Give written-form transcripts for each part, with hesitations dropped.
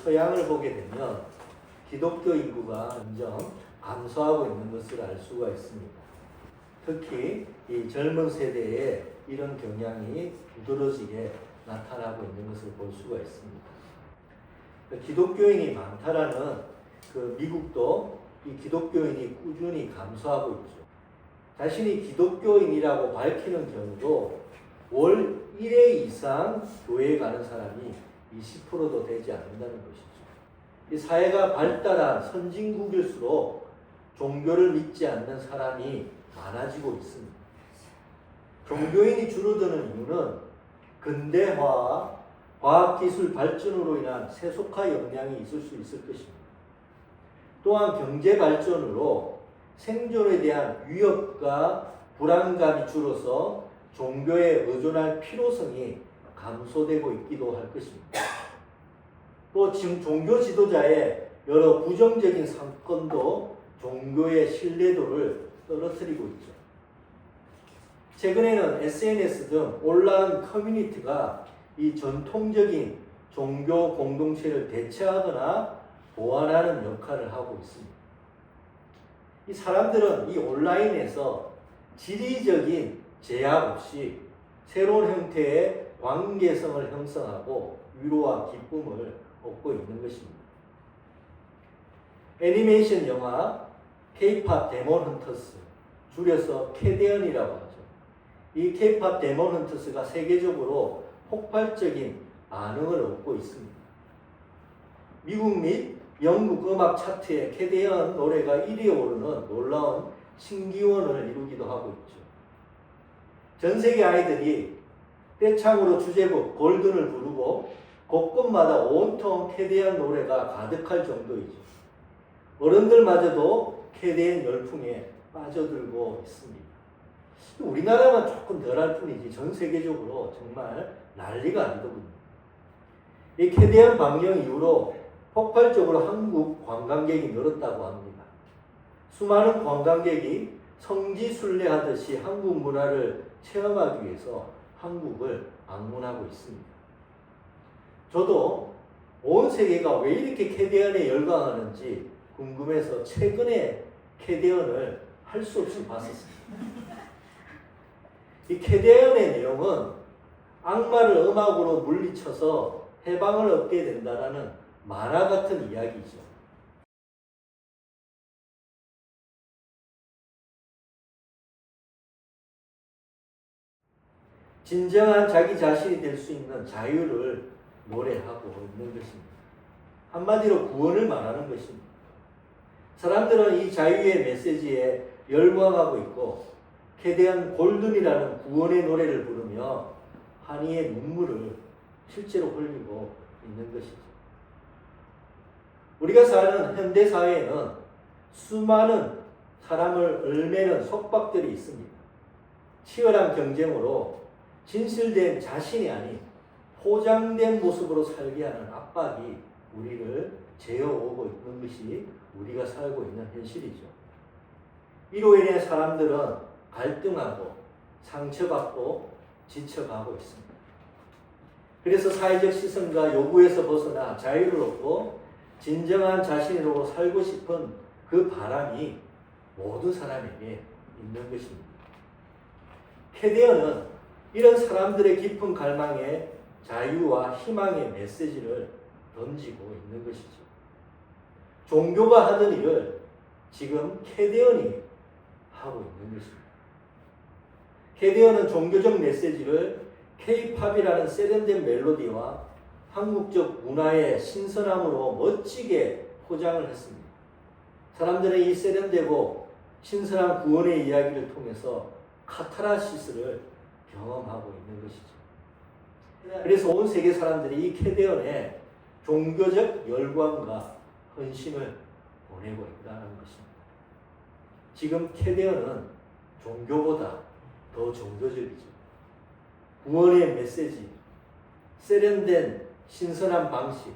서양을 보게 되면 기독교 인구가 점점 감소하고 있는 것을 알 수가 있습니다. 특히 이 젊은 세대에 이런 경향이 두드러지게 나타나고 있는 것을 볼 수가 있습니다. 기독교인이 많다라는 그 미국도 이 기독교인이 꾸준히 감소하고 있죠. 자신이 기독교인이라고 밝히는 경우도 월 1회 이상 교회에 가는 사람이 20%도 되지 않는다는 것이죠. 이 사회가 발달한 선진국일수록 종교를 믿지 않는 사람이 많아지고 있습니다. 종교인이 줄어드는 이유는 근대화와 과학기술 발전으로 인한 세속화 영향이 있을 수 있을 것입니다. 또한 경제 발전으로 생존에 대한 위협과 불안감이 줄어서 종교에 의존할 필요성이 감소되고 있기도 할 것입니다. 또 지금 종교 지도자의 여러 부정적인 사건도 종교의 신뢰도를 떨어뜨리고 있죠. 최근에는 SNS 등 온라인 커뮤니티가 이 전통적인 종교 공동체를 대체하거나 보완하는 역할을 하고 있습니다. 이 사람들은 이 온라인에서 지리적인 제약 없이 새로운 형태의 관계성을 형성하고 위로와 기쁨을 얻고 있는 것입니다. 애니메이션 영화 K-POP 데몬 헌터스, 줄여서 캐데언이라고 하죠. 이 K-POP 데몬 헌터스가 세계적으로 폭발적인 반응을 얻고 있습니다. 미국 및 영국 음악 차트에 캐데언 노래가 1위에 오르는 놀라운 신기원을 이루기도 하고 있죠. 전 세계 아이들이 떼창으로 주제곡 골든을 부르고 곳곳마다 온통 캐데언 노래가 가득할 정도이죠. 어른들마저도 캐데언 열풍에 빠져들고 있습니다. 우리나라만 조금 덜할 뿐이지 전 세계적으로 정말 난리가 아니더군요. 이 캐데언 방영 이후로 폭발적으로 한국 관광객이 늘었다고 합니다. 수많은 관광객이 성지순례하듯이 한국 문화를 체험하기 위해서 한국을 방문하고 있습니다. 저도 온 세계가 왜 이렇게 캐데언에 열광하는지 궁금해서 최근에 캐데언을 할 수 없이 봤었습니다. 이 캐데언의 내용은 악마를 음악으로 물리쳐서 해방을 얻게 된다라는 만화 같은 이야기죠. 진정한 자기 자신이 될 수 있는 자유를 노래하고 있는 것입니다. 한마디로 구원을 말하는 것입니다. 사람들은 이 자유의 메시지에 열광하고 있고 캐데언 골든이라는 구원의 노래를 부르며 한이의 눈물을 실제로 흘리고 있는 것이죠. 우리가 사는 현대 사회에는 수많은 사람을 얽매는 속박들이 있습니다. 치열한 경쟁으로 진실된 자신이 아닌 포장된 모습으로 살게 하는 압박이 우리를 재어오고 있는 것이 우리가 살고 있는 현실이죠. 이로 인해 사람들은 갈등하고 상처받고 지쳐가고 있습니다. 그래서 사회적 시선과 요구에서 벗어나 자유를 얻고 진정한 자신으로 살고 싶은 그 바람이 모든 사람에게 있는 것입니다. 캐데언은 이런 사람들의 깊은 갈망에 자유와 희망의 메시지를 던지고 있는 것이죠. 종교가 하던 일을 지금 캐데언이 하고 있는 것입니다. 캐데언은 종교적 메시지를 K-팝이라는 세련된 멜로디와 한국적 문화의 신선함으로 멋지게 포장을 했습니다. 사람들은 이 세련되고 신선한 구원의 이야기를 통해서 카타르시스를 경험하고 있는 것이죠. 그래서 온 세계 사람들이 이 캐데언에 종교적 열광과 헌신을 보내고 있다는 것입니다. 지금 캐데언은 종교보다 더 종교적이죠. 구원의 메시지, 세련된 신선한 방식,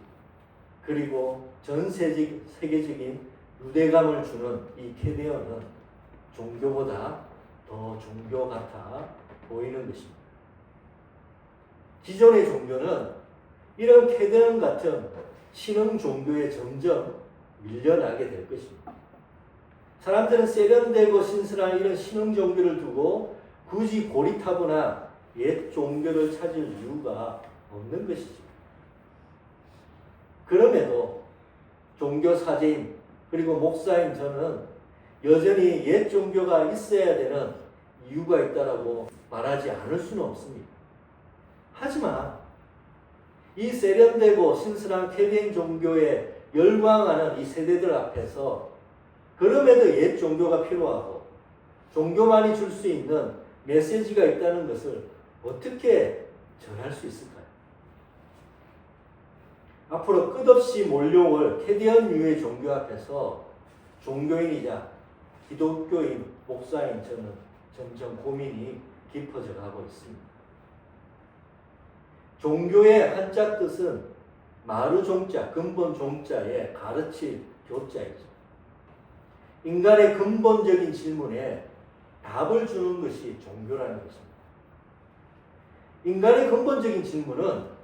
그리고 전 세계적인 유대감을 주는 이 캐데언은 종교보다 더 종교 같아 보이는 것입니다. 기존의 종교는 이런 캐데언 같은 신흥 종교에 점점 밀려나게 될 것입니다. 사람들은 세련되고 신선한 이런 신흥 종교를 두고 굳이 고리타분한 옛 종교를 찾을 이유가 없는 것이죠. 그럼에도 종교 사제인 그리고 목사인 저는 여전히 옛 종교가 있어야 되는 이유가 있다라고 말하지 않을 수는 없습니다. 하지만 이 세련되고 신선한 캐비인 종교에 열광하는 이 세대들 앞에서 그럼에도 옛 종교가 필요하고 종교만이 줄 수 있는 메시지가 있다는 것을 어떻게 전할 수 있을까요? 앞으로 끝없이 몰려올 캐디언류의 종교 앞에서 종교인이자 기독교인, 목사인 저는 점점 고민이 깊어져 가고 있습니다. 종교의 한자 뜻은 마루 종자, 근본 종자에 가르칠 교자이죠. 인간의 근본적인 질문에 답을 주는 것이 종교라는 것입니다. 인간의 근본적인 질문은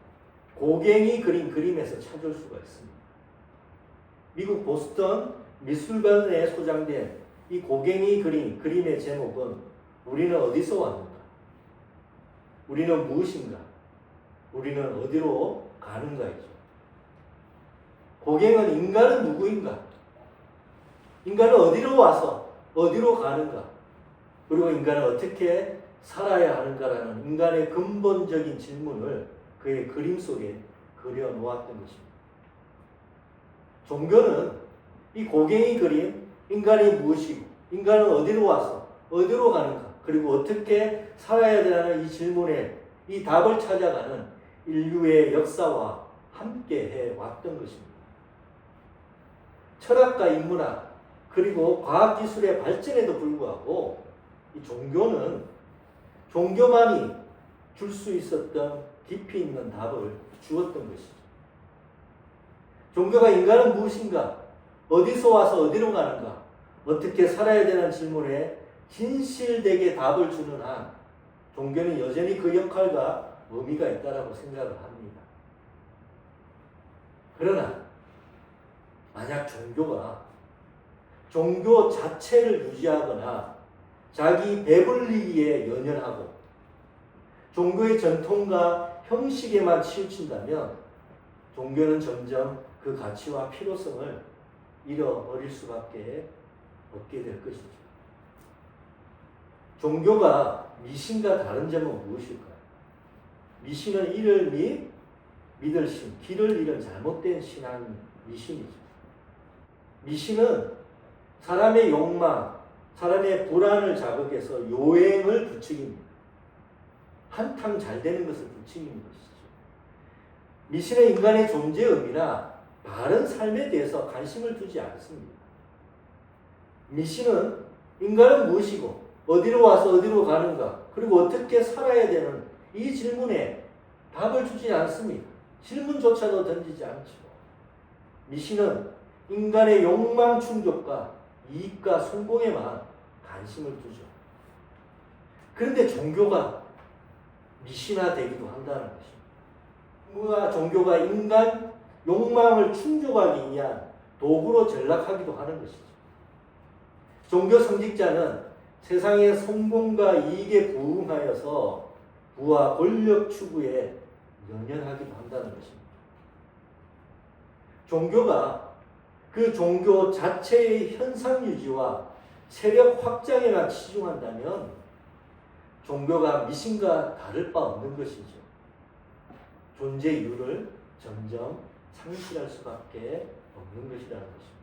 고갱이 그린 그림에서 찾을 수가 있습니다. 미국 보스턴 미술관에 소장된 이 고갱이 그린 그림의 제목은 우리는 어디서 왔는가? 우리는 무엇인가? 우리는 어디로 가는가이죠. 고갱은 인간은 누구인가? 인간은 어디로 와서 어디로 가는가? 그리고 인간은 어떻게 살아야 하는가라는 인간의 근본적인 질문을 그의 그림 속에 그려놓았던 것입니다. 종교는 이 고갱이 그린 인간이 무엇이고 인간은 어디로 와서 어디로 가는가 그리고 어떻게 살아야 되는 이 질문에 이 답을 찾아가는 인류의 역사와 함께 해왔던 것입니다. 철학과 인문학 그리고 과학기술의 발전에도 불구하고 이 종교만이 줄 수 있었던 깊이 있는 답을 주었던 것이죠. 종교가 인간은 무엇인가? 어디서 와서 어디로 가는가? 어떻게 살아야 되는 질문에 진실되게 답을 주는 한 종교는 여전히 그 역할과 의미가 있다고 생각을 합니다. 그러나 만약 종교 자체를 유지하거나 자기 배불리기에 연연하고 종교의 전통과 형식에만 치우친다면 종교는 점점 그 가치와 필요성을 잃어버릴 수밖에 없게 될 것이죠. 종교가 미신과 다른 점은 무엇일까요? 미신은 이를 믿을 신, 길을 잃은 잘못된 신앙 미신이죠. 미신은 사람의 욕망, 사람의 불안을 자극해서 요행을 부추깁니다. 한탕 잘 되는 것을 부추기는 것이죠. 미신은 인간의 존재 의미나 바른 삶에 대해서 관심을 두지 않습니다. 미신은 인간은 무엇이고 어디로 와서 어디로 가는가 그리고 어떻게 살아야 되는 이 질문에 답을 주지 않습니다. 질문조차도 던지지 않죠. 미신은 인간의 욕망 충족과 이익과 성공에만 관심을 두죠. 그런데 종교가 미신화되기도 한다는 것입니다. 종교가 인간 욕망을 충족하기 위한 도구로 전락하기도 하는 것이죠. 종교 성직자는 세상의 성공과 이익에 부응하여서 부와 권력 추구에 연연하기도 한다는 것입니다. 종교가 그 종교 자체의 현상 유지와 세력 확장에만 치중한다면 종교가 미신과 다를 바 없는 것이죠. 존재 이유를 점점 상실할 수밖에 없는 것이라는 것입니다.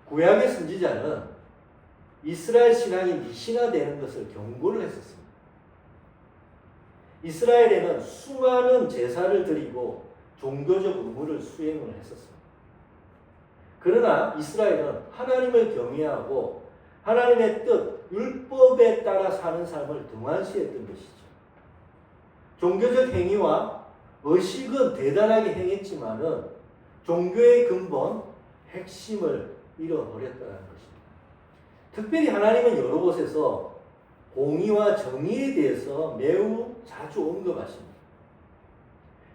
구약의 선지자는 이스라엘 신앙이 미신화되는 것을 경고를 했었습니다. 이스라엘에는 수많은 제사를 드리고 종교적 의무를 수행을 했었습니다. 그러나 이스라엘은 하나님을 경외하고 하나님의 뜻, 율법에 따라 사는 삶을 등한시했던 것이죠. 종교적 행위와 의식은 대단하게 행했지만은 종교의 근본, 핵심을 잃어버렸다는 것입니다. 특별히 하나님은 여러 곳에서 공의와 정의에 대해서 매우 자주 언급하십니다.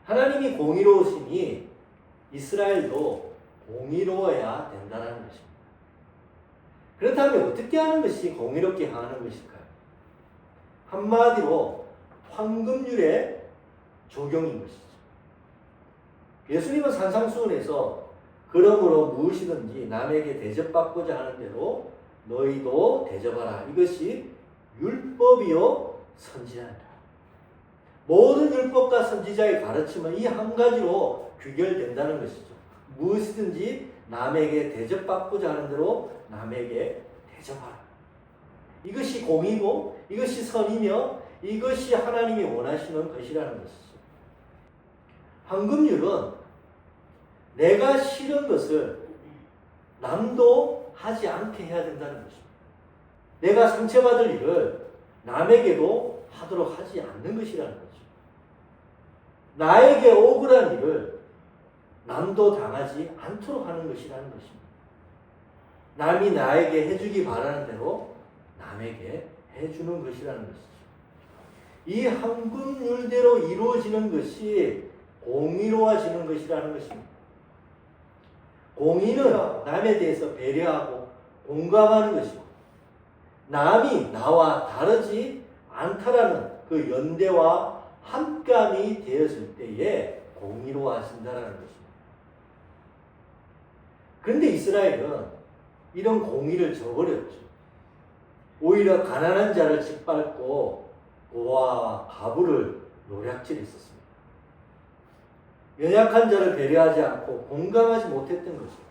하나님이 공의로우시니 이스라엘도 공의로워야 된다는 것입니다. 그렇다면 어떻게 하는 것이 공의롭게 하는 것일까요? 한마디로 황금률의 적용인 것이죠. 예수님은 산상수훈에서 그러므로 무엇이든지 남에게 대접받고자 하는 대로 너희도 대접하라. 이것이 율법이요 선지자니라. 모든 율법과 선지자의 가르침은 이 한 가지로 귀결된다는 것이죠. 무엇이든지 남에게 대접받고자 하는 대로 남에게 대접하라. 이것이 공이고 이것이 선이며 이것이 하나님이 원하시는 것이라는 것이죠. 황금률은 내가 싫은 것을 남도 하지 않게 해야 된다는 것입니다. 내가 상처받을 일을 남에게도 하도록 하지 않는 것이라는 거죠. 나에게 억울한 일을 남도 당하지 않도록 하는 것이라는 것입니다. 남이 나에게 해주기 바라는 대로 남에게 해주는 것이라는 것이죠. 이 황금률대로 이루어지는 것이 공의로워지는 것이라는 것입니다. 공의는 남에 대해서 배려하고 공감하는 것이고 남이 나와 다르지 않다라는 그 연대와 함감이 되었을 때에 공의로워하신다라는 것입니다. 그런데 이스라엘은 이런 공의를 저버렸죠. 오히려 가난한 자를 짓밟고 고아와 과부를 노략질했었습니다. 연약한 자를 배려하지 않고 공감하지 못했던 것입니다.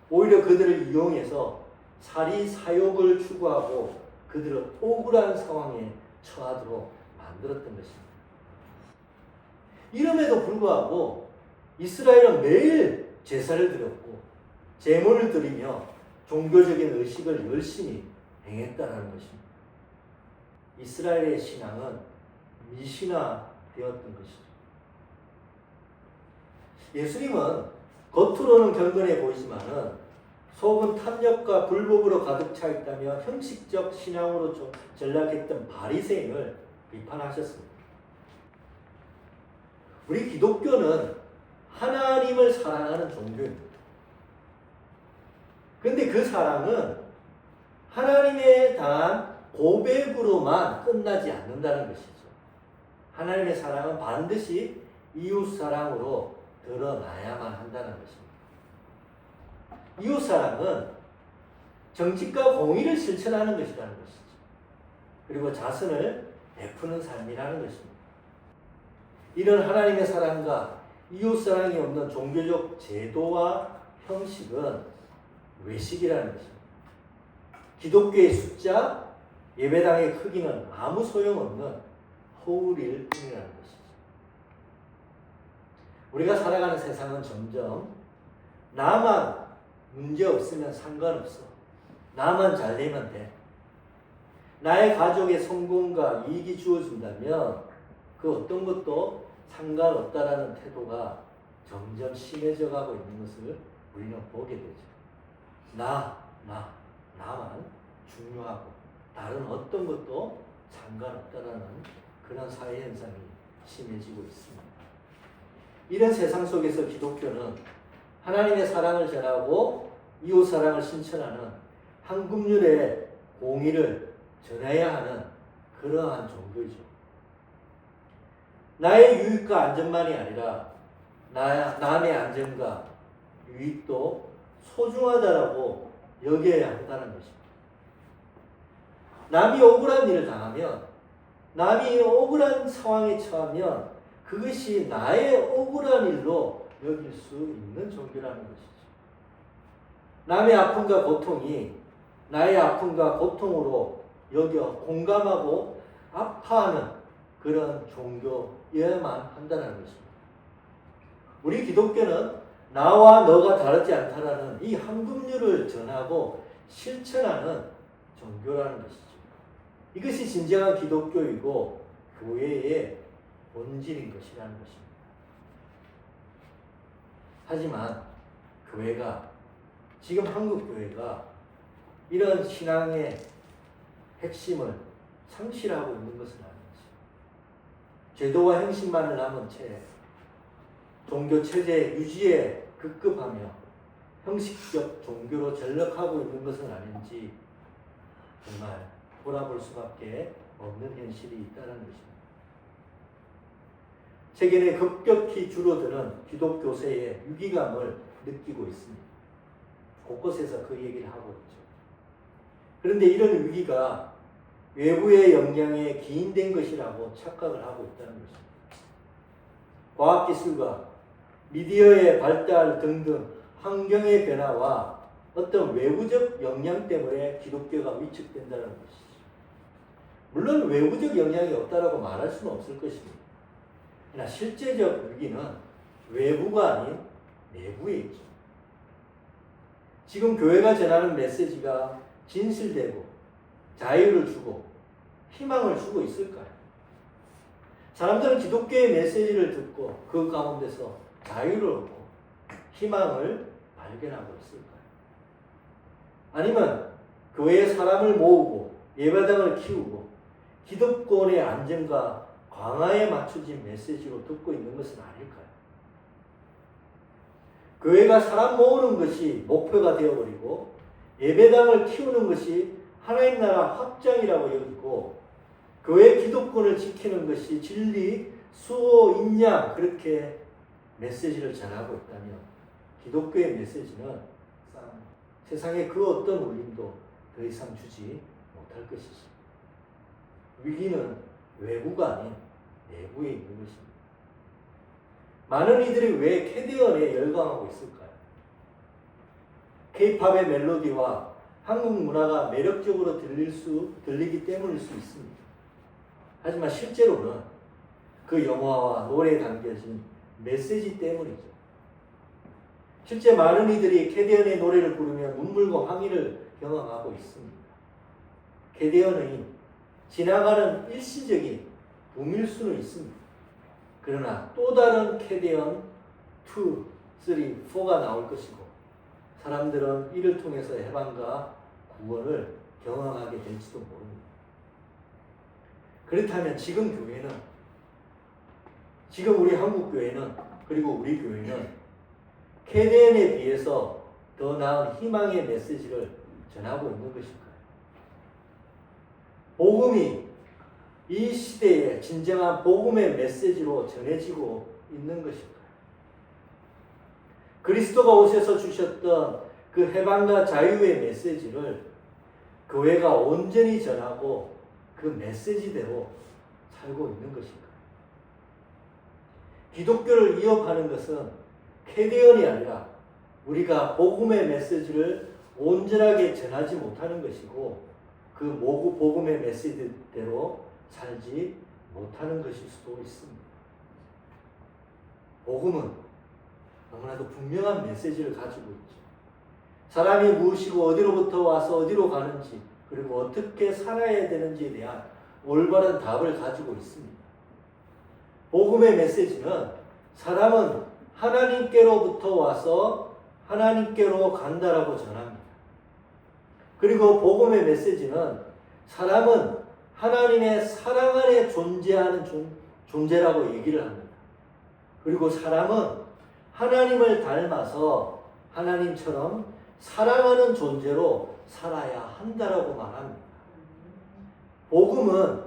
오히려 그들을 이용해서 사리 사욕을 추구하고 그들을 억울한 상황에 처하도록 만들었던 것입니다. 이름에도 불구하고 이스라엘은 매일 제사를 드렸고 제물을 드리며 종교적인 의식을 열심히 행했다는 것입니다. 이스라엘의 신앙은 미신화되었던 것이죠. 예수님은 겉으로는 경건해 보이지만은 속은 탐욕과 불법으로 가득 차 있다며 형식적 신앙으로 전락했던 바리새인을 비판하셨습니다. 우리 기독교는 하나님을 사랑하는 종교입니다. 그런데 그 사랑은 하나님에 대한 고백으로만 끝나지 않는다는 것이죠. 하나님의 사랑은 반드시 이웃사랑으로 드러나야만 한다는 것입니다. 이웃사랑은 정직과 공의를 실천하는 것이라는 것이죠. 그리고 자선을 베푸는 삶이라는 것입니다. 이런 하나님의 사랑과 이웃사랑이 없는 종교적 제도와 형식은 외식이라는 것입니다. 기독교의 숫자, 예배당의 크기는 아무 소용없는 허울일 뿐이라는 것이죠. 우리가 살아가는 세상은 점점 나만 문제 없으면 상관없어. 나만 잘 되면 돼. 나의 가족의 성공과 이익이 주어진다면 그 어떤 것도 상관없다라는 태도가 점점 심해져 가고 있는 것을 우리는 보게 되죠. 나만 중요하고 다른 어떤 것도 상관없다라는 그런 사회 현상이 심해지고 있습니다. 이런 세상 속에서 기독교는 하나님의 사랑을 전하고 이웃 사랑을 실천하는 황금률의 공의를 전해야 하는 그러한 종교이죠. 나의 유익과 안전만이 아니라 남의 안전과 유익도 소중하다라고 여겨야 한다는 것입니다. 남이 억울한 일을 당하면, 남이 억울한 상황에 처하면 그것이 나의 억울한 일로 여길 수 있는 종교라는 것이죠. 남의 아픔과 고통이 나의 아픔과 고통으로 여겨 공감하고 아파하는 그런 종교여야만 한다는 것입니다. 우리 기독교는 나와 너가 다르지 않다라는 이 황금률을 전하고 실천하는 종교라는 것이죠. 이것이 진정한 기독교이고 교회의 본질인 것이라는 것입니다. 하지만 교회가, 지금 한국 교회가 이런 신앙의 핵심을 상실하고 있는 것은 아니죠. 제도와 형식만을 남은 채 종교 체제 유지에 급급하며 형식적 종교로 전락하고 있는 것은 아닌지 정말 돌아볼 수밖에 없는 현실이 있다는 것입니다. 최근에 급격히 줄어드는 기독교세의 유기감을 느끼고 있습니다. 곳곳에서 그 얘기를 하고 있죠. 그런데 이런 위기가 외부의 영향에 기인된 것이라고 착각을 하고 있다는 것입니다. 과학기술과 미디어의 발달 등등 환경의 변화와 어떤 외부적 영향 때문에 기독교가 위축된다는 것이죠. 물론 외부적 영향이 없다라고 말할 수는 없을 것입니다. 그러나 실제적 위기는 외부가 아닌 내부에 있죠. 지금 교회가 전하는 메시지가 진실되고 자유를 주고 희망을 주고 있을까요? 사람들은 기독교의 메시지를 듣고 그 가운데서 자유를 얻고 희망을 발견하고 있을까요? 아니면 교회에 사람을 모으고 예배당을 키우고 기득권의 안정과 강화에 맞춰진 메시지로 듣고 있는 것은 아닐까요? 교회가 사람 모으는 것이 목표가 되어버리고 예배당을 키우는 것이 하나님 나라 확장이라고 여기고 교회 기득권을 지키는 것이 진리, 수호, 인양 그렇게 메시지를 전하고 있다면 기독교의 메시지는 세상에 그 어떤 울림도 더 이상 주지 못할 것이죠. 위기는 외부가 아닌 내부에 있는 것입니다. 많은 이들이 왜 캐디언에 열광하고 있을까요? K-팝의 멜로디와 한국 문화가 매력적으로 들리기 때문일 수 있습니다. 하지만 실제로는 그 영화와 노래에 담겨진 메시지 때문이죠. 실제 많은 이들이 캐디언의 노래를 부르며 눈물과 황희를 경험하고 있습니다. 캐디언의 지나가는 일시적인 붐일 수는 있습니다. 그러나 또 다른 캐디언 2, 3, 4가 나올 것이고 사람들은 이를 통해서 해방과 구원을 경험하게 될지도 모릅니다. 그렇다면 지금 교회는, 지금 우리 한국 교회는, 그리고 우리 교회는 캐디언에 비해서 더 나은 희망의 메시지를 전하고 있는 것일까요? 복음이 이 시대에 진정한 복음의 메시지로 전해지고 있는 것일까요? 그리스도가 오셔서 주셨던 그 해방과 자유의 메시지를 교회가 온전히 전하고 그 메시지대로 살고 있는 것일까요? 기독교를 위협하는 것은 캐디언이 아니라 우리가 복음의 메시지를 온전하게 전하지 못하는 것이고 그 복음의 메시지대로 살지 못하는 것일 수도 있습니다. 복음은 너무나도 분명한 메시지를 가지고 있죠. 사람이 무엇이고 어디로부터 와서 어디로 가는지 그리고 어떻게 살아야 되는지에 대한 올바른 답을 가지고 있습니다. 복음의 메시지는 사람은 하나님께로부터 와서 하나님께로 간다라고 전합니다. 그리고 복음의 메시지는 사람은 하나님의 사랑 안에 존재하는 존재라고 얘기를 합니다. 그리고 사람은 하나님을 닮아서 하나님처럼 사랑하는 존재로 살아야 한다라고 말합니다. 복음은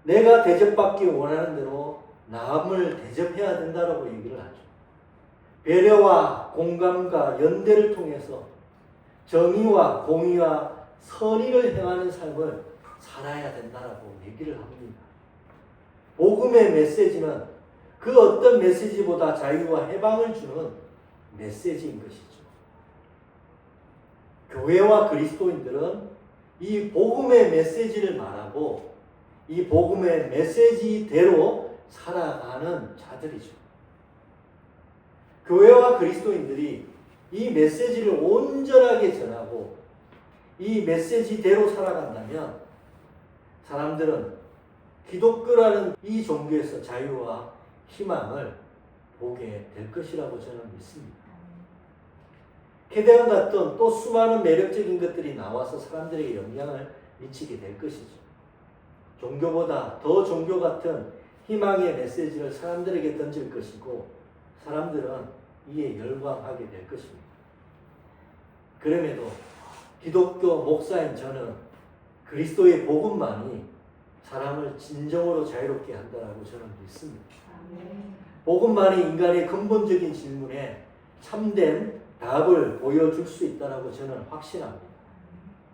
내가 대접받기 원하는 대로 남을 대접해야 된다라고 얘기를 하죠. 배려와 공감과 연대를 통해서 정의와 공의와 선의를 행하는 삶을 살아야 된다라고 얘기를 합니다. 복음의 메시지는 그 어떤 메시지보다 자유와 해방을 주는 메시지인 것이죠. 교회와 그리스도인들은 이 복음의 메시지를 말하고 이 복음의 메시지대로 살아가는 자들이죠. 교회와 그리스도인들이 이 메시지를 온전하게 전하고 이 메시지대로 살아간다면 사람들은 기독교라는 이 종교에서 자유와 희망을 보게 될 것이라고 저는 믿습니다. 캐디언 같은 또 수많은 매력적인 것들이 나와서 사람들에게 영향을 미치게 될 것이죠. 종교보다 더 종교 같은 희망의 메시지를 사람들에게 던질 것이고 사람들은 이에 열광하게 될 것입니다. 그럼에도 기독교 목사인 저는 그리스도의 복음만이 사람을 진정으로 자유롭게 한다라고 저는 믿습니다. 복음만이 인간의 근본적인 질문에 참된 답을 보여줄 수 있다라고 저는 확신합니다.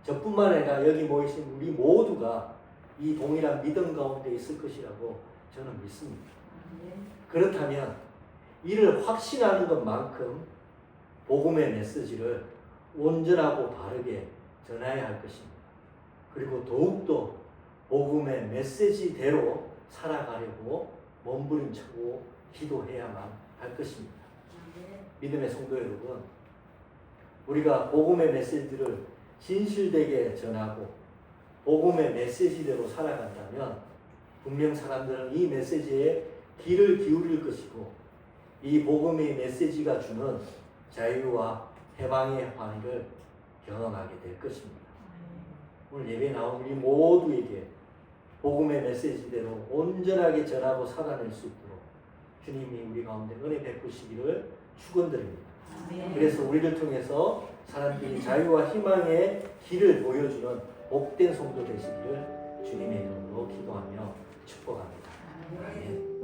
저뿐만 아니라 여기 모이신 우리 모두가 이 동일한 믿음 가운데 있을 것이라고 저는 믿습니다. 그렇다면 이를 확신하는 것만큼 복음의 메시지를 온전하고 바르게 전해야 할 것입니다. 그리고 더욱더 복음의 메시지대로 살아가려고 몸부림치고 기도해야만 할 것입니다. 믿음의 성도 여러분, 우리가 복음의 메시지를 진실되게 전하고 복음의 메시지대로 살아간다면 분명 사람들은 이 메시지에 귀를 기울일 것이고 이 복음의 메시지가 주는 자유와 해방의 환희를 경험하게 될 것입니다. 오늘 예배에 나온 우리 모두에게 복음의 메시지대로 온전하게 전하고 살아낼 수 있도록 주님이 우리 가운데 은혜 베푸시기를 축원드립니다. 그래서 우리를 통해서 사람들이 자유와 희망의 길을 보여주는 복된 성도 되시기를 주님의 이름으로 기도하며 축복합니다. 아멘.